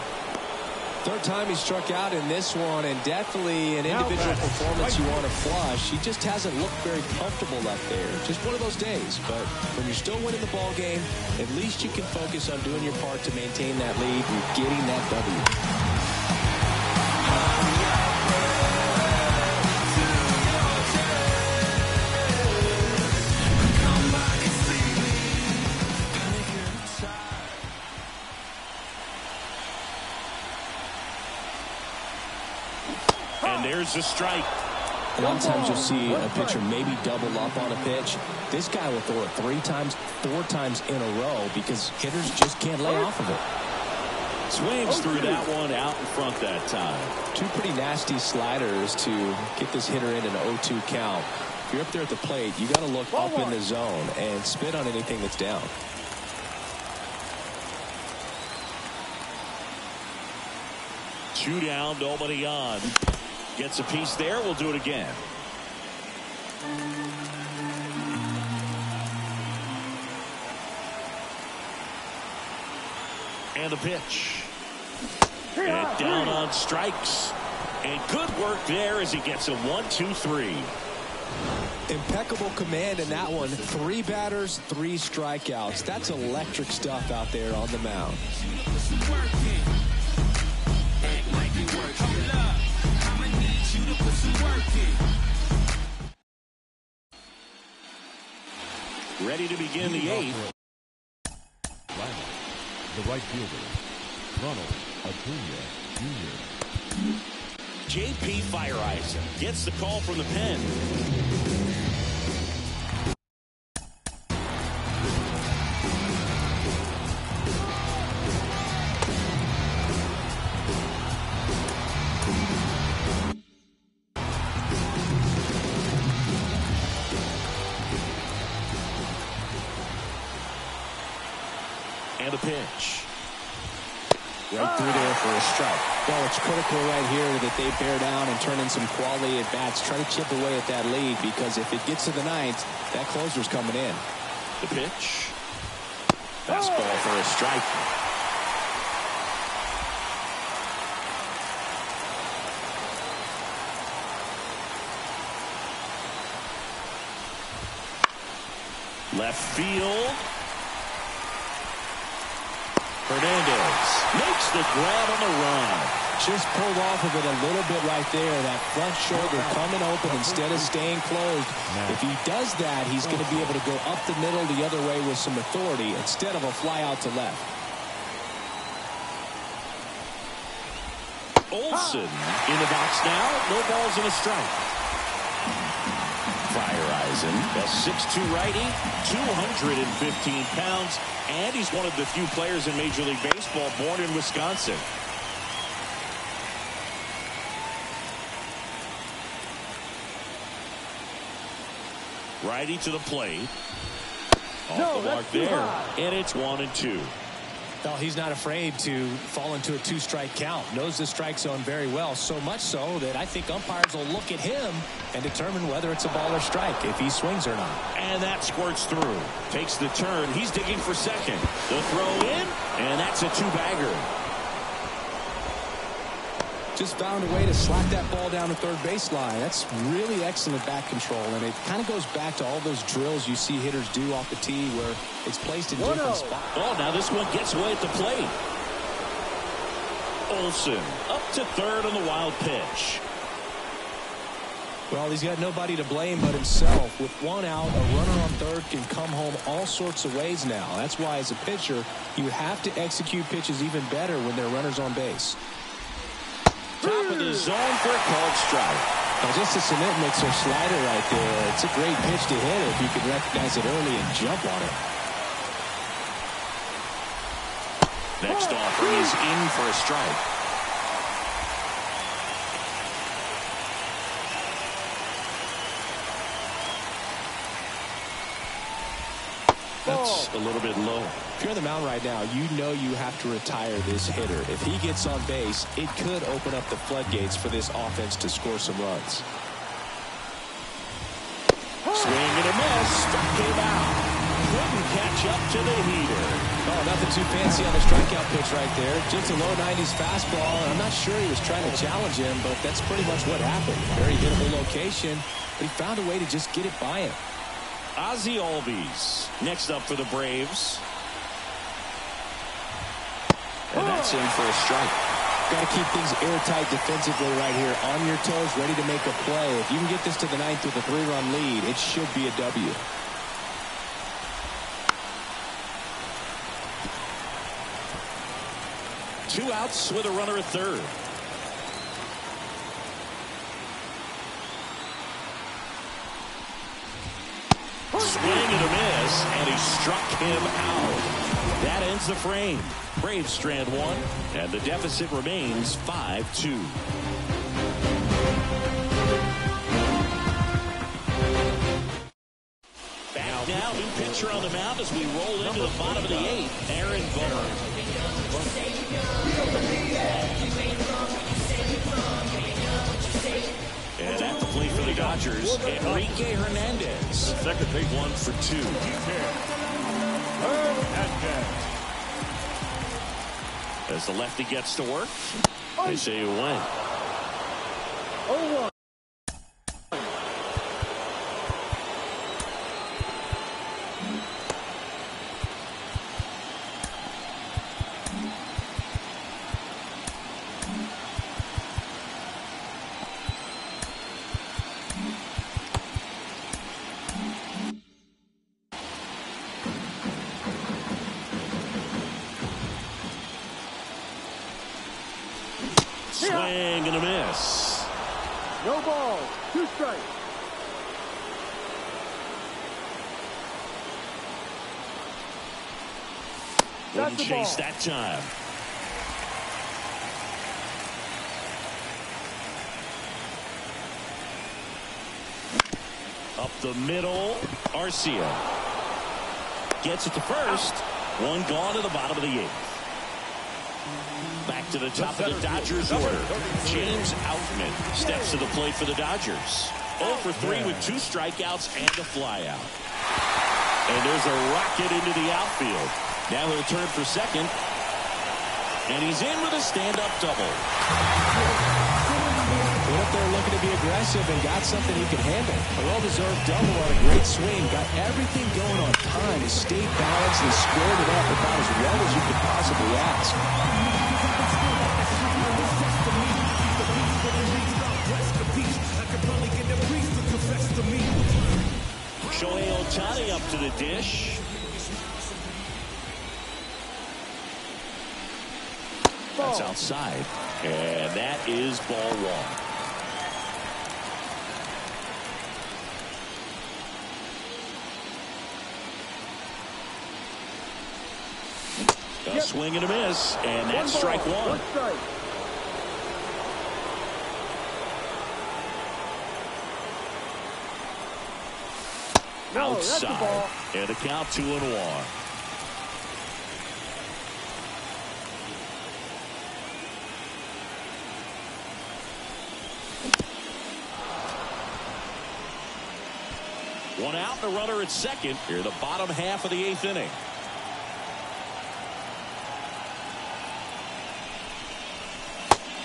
3rd time he struck out in this one, and definitely an individual performance you want to flush. He just hasn't looked very comfortable up there. Just one of those days. But when you're still winning the ball game, at least you can focus on doing your part to maintain that lead and getting that W. And there's a strike. A lot of times you'll see a pitcher maybe double up on a pitch. This guy will throw it 3 times, 4 times in a row because hitters just can't lay off of it. Swings through that one out in front that time. 2 pretty nasty sliders to get this hitter in an 0-2 count. If you're up there at the plate, you got to look up in the zone and spit on anything that's down. Two down, nobody on. Gets a piece there. We'll do it again. And the pitch. And down on strikes. And good work there as he gets a 1-2-3. Impeccable command in that one. 3 batters, 3 strikeouts. That's electric stuff out there on the mound. Ready to begin the 8th. The right fielder, Ronald Acuna Jr. J.P. Fireisen gets the call from the pen. And a pitch. Right through there for a strike. Well, it's critical right here that they bear down and turn in some quality at bats. Try to chip away at that lead because if it gets to the 9th, that closer's coming in. The pitch. Fastball for a strike. Left field. Hernandez makes the grab on the run. Just pulled off of it a little bit right there. That front shoulder coming open instead of staying closed. If he does that, he's going to be able to go up the middle the other way with some authority instead of a fly out to left. Olsen in the box now. No balls and a strike. Fireisen, a 6'2 righty, 215 pounds, and he's one of the few players in Major League Baseball born in Wisconsin. Righty to the plate. Off the mark there, and it's 1-2. Well, he's not afraid to fall into a 2-strike count. Knows the strike zone very well, so much so that I think umpires will look at him and determine whether it's a ball or strike, if he swings or not. And that squirts through. Takes the turn. He's digging for second. The throw in, and that's a 2-bagger. Just found a way to slap that ball down the third baseline. That's really excellent back control, and it kind of goes back to all those drills you see hitters do off the tee where it's placed in different spots. Oh, now this one gets away at the plate. Olsen up to third on the wild pitch. Well, he's got nobody to blame but himself. With one out, a runner on third can come home all sorts of ways now. That's why, as a pitcher, you have to execute pitches even better when there are runners on base. Top of the zone for a called strike. Now, just a cement mixer slider right there. It's a great pitch to hit if you can recognize it early and jump on it. Next offering is in for a strike. That's a little bit low. If you're on the mound right now, you know you have to retire this hitter. If he gets on base, it could open up the floodgates for this offense to score some runs. Swing and a miss. Struck him out. Couldn't catch up to the heater. Oh, nothing too fancy on the strikeout pitch right there. Just a low 90s fastball. I'm not sure he was trying to challenge him, but that's pretty much what happened. Very hittable location, but he found a way to just get it by him. Ozzie Albies next up for the Braves. And that's in for a strike. Got to keep things airtight defensively right here. On your toes, ready to make a play. If you can get this to the ninth with a 3-run lead, it should be a W. Two outs with a runner at third. Swing and a miss, and he struck him out. That ends the frame. Braves strand one, and the deficit remains 5-2. Back now, new pitcher on the mound as we roll into the bottom of the eighth. Aaron Boone. And at the plate for the Dodgers, Enrique Hernandez. Second take 1 for 2. As the lefty gets to work, they say you win. 0-1. Swing and a miss. No ball. 2 strikes. Wouldn't chase that time. Up the middle, Arcia gets it to first. One gone to the bottom of the eighth. Back to the top of the Dodgers order. James Outman steps to the plate for the Dodgers. 0 for 3 with 2 strikeouts and a flyout. And there's a rocket into the outfield. Now he'll turn for second. And he's in with a stand-up double. Went up there looking to be aggressive and got something he could handle. A well-deserved double on a great swing. Got everything going on time. He stayed balanced and squared it up about as well as you could possibly ask. Shohei Ohtani up to the dish. That's outside. And that is ball 1. A swing and a miss. And that's strike 1. 1 strike. No, outside. that's the ball. And the count 2-1. One out, and a runner at second. Here, the bottom half of the 8th inning.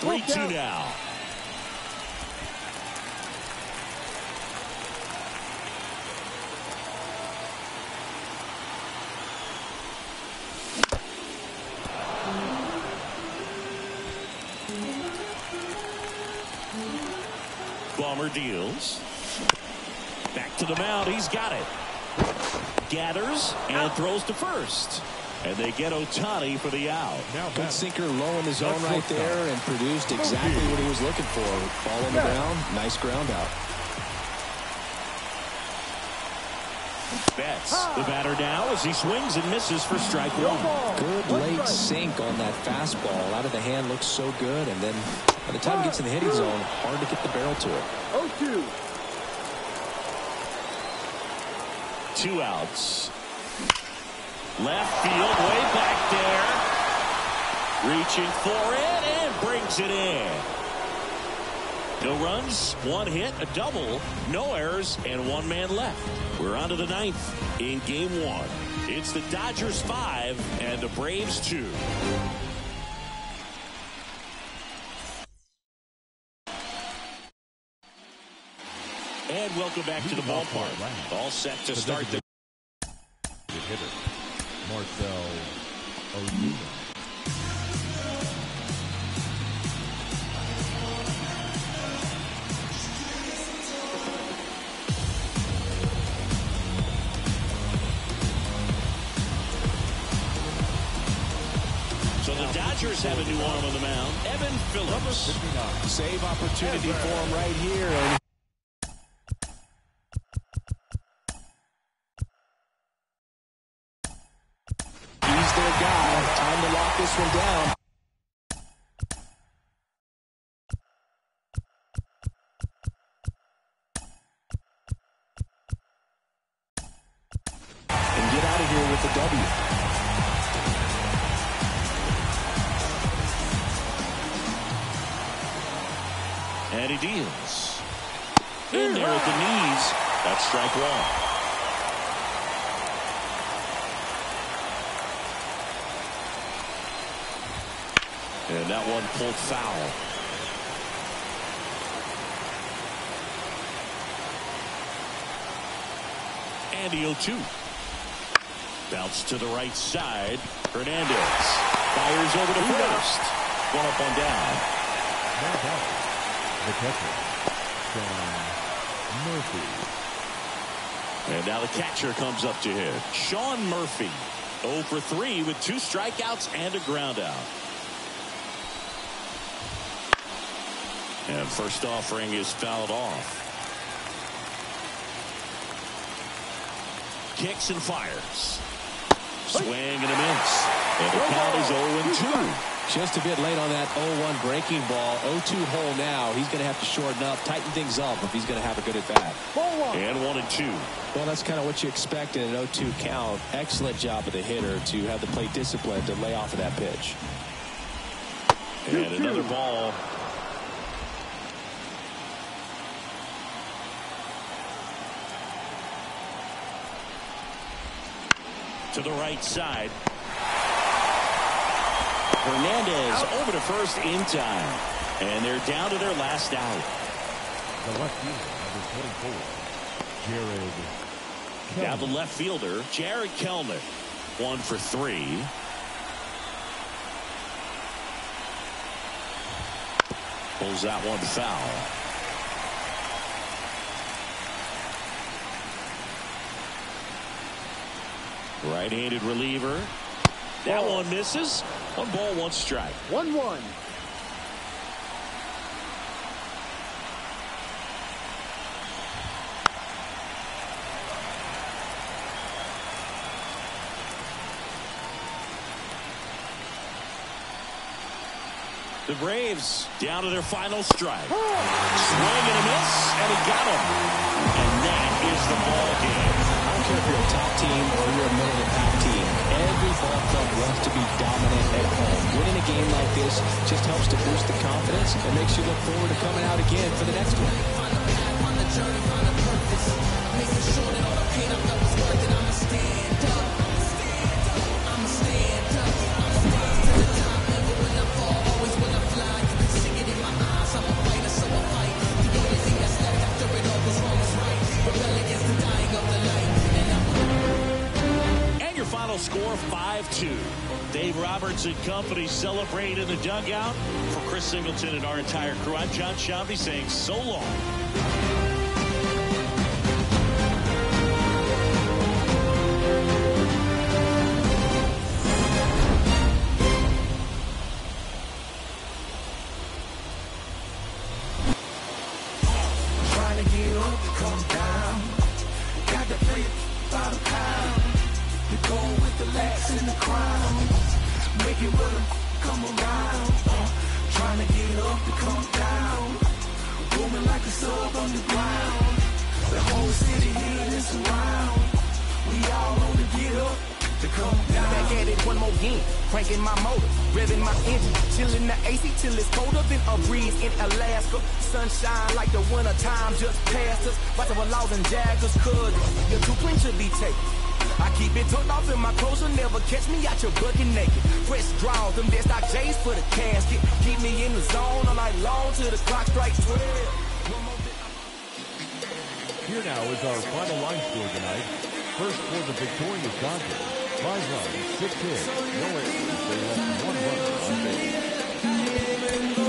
3-2 now. Balmer deals. Back to the mound. He's got it. Gathers and throws to first. And they get Ohtani for the out. Good sinker low in the zone right there and produced exactly what he was looking for. Ball on the ground. Nice ground out. Betts, the batter now, as he swings and misses for strike one. Good late sink on that fastball. Out of the hand looks so good. And then by the time he gets in the hitting zone, hard to get the barrel to it. 0-2. 2 outs. Left field, way back there. Reaching for it and brings it in. No runs, 1 hit, a double, no errors, and 1 man left. We're on to the 9th in game 1. It's the Dodgers 5 and the Braves 2. And welcome back to the ballpark. All set to start the hitter, Marcel Ozuna. So the Dodgers have a new arm on the mound, Evan Phillips. Save opportunity for him right here. And he's their guy. Time to lock this one down. And get out of here with the W. And he deals. In there at the knees. That's strike one. And that one pulled foul. And the 0-2. Bounce to the right side. Hernandez fires over to first. One up, one down. The catcher, Sean Murphy. And now the catcher comes up to hit. Sean Murphy, 0 for 3 with 2 strikeouts and a ground out. And first offering is fouled off. Kicks and fires. Swing and a miss. And the count is 0-2. Just a bit late on that 0-1 breaking ball. 0-2 hole now. He's going to have to shorten up, tighten things up if he's going to have a good at bat. And 1-2. Well, that's kind of what you expect in an 0-2 count. Excellent job of the hitter to have the plate discipline to lay off of that pitch. And another ball. To the right side. Hernandez over to first in time. And they're down to their last out. The left fielder, number 24, Jared Now Kelly. the left fielder, Jared Kelnick, 1 for 3. Pulls that one foul. Right-handed reliever. That one misses. 1 ball, 1 strike. 1-1. The Braves down to their final strike. Swing and a miss, and he got him. And that is the ball game. I don't care if you're a top team or you're a middle-of-the-pack team. Every ball club wants to be dominant at home. Winning a game like this just helps to boost the confidence and makes you look forward to coming out again for the next one. Find a path, find a journey, find a purpose. Making sure that all the pain I felt was worth it. I'ma stand up. I'ma stand up. I'ma stand up. To the top, never will I fall. Always will I fly. You can see 5-2. Dave Roberts and company celebrate in the dugout. For Chris Singleton and our entire crew, I'm John Shelby saying so long. Trying to get up, come down. Got the free by the pound. The gold with the lax in the crown. Make it with them come around. Trying to get up to come down. Booming like a sub on the ground. The whole city here is around. We all on the get up to come down. Back at it one more game, cranking my motor, revving my engine, chilling the AC till it's colder than a breeze in Alaska. Sunshine like the winter time just passed us. Watching for laws and jaggers, cause your too clean should be taken. I keep it tucked off in my clothes, you'll never catch me out your bucket naked. Fresh draws, them dead stock J's for the casket. Keep me in the zone all night long till the clock strikes 12. Here now is our final line score tonight. First for the victorious Dodgers. 5 runs, 6 hits, no errors. They left 1 run on base.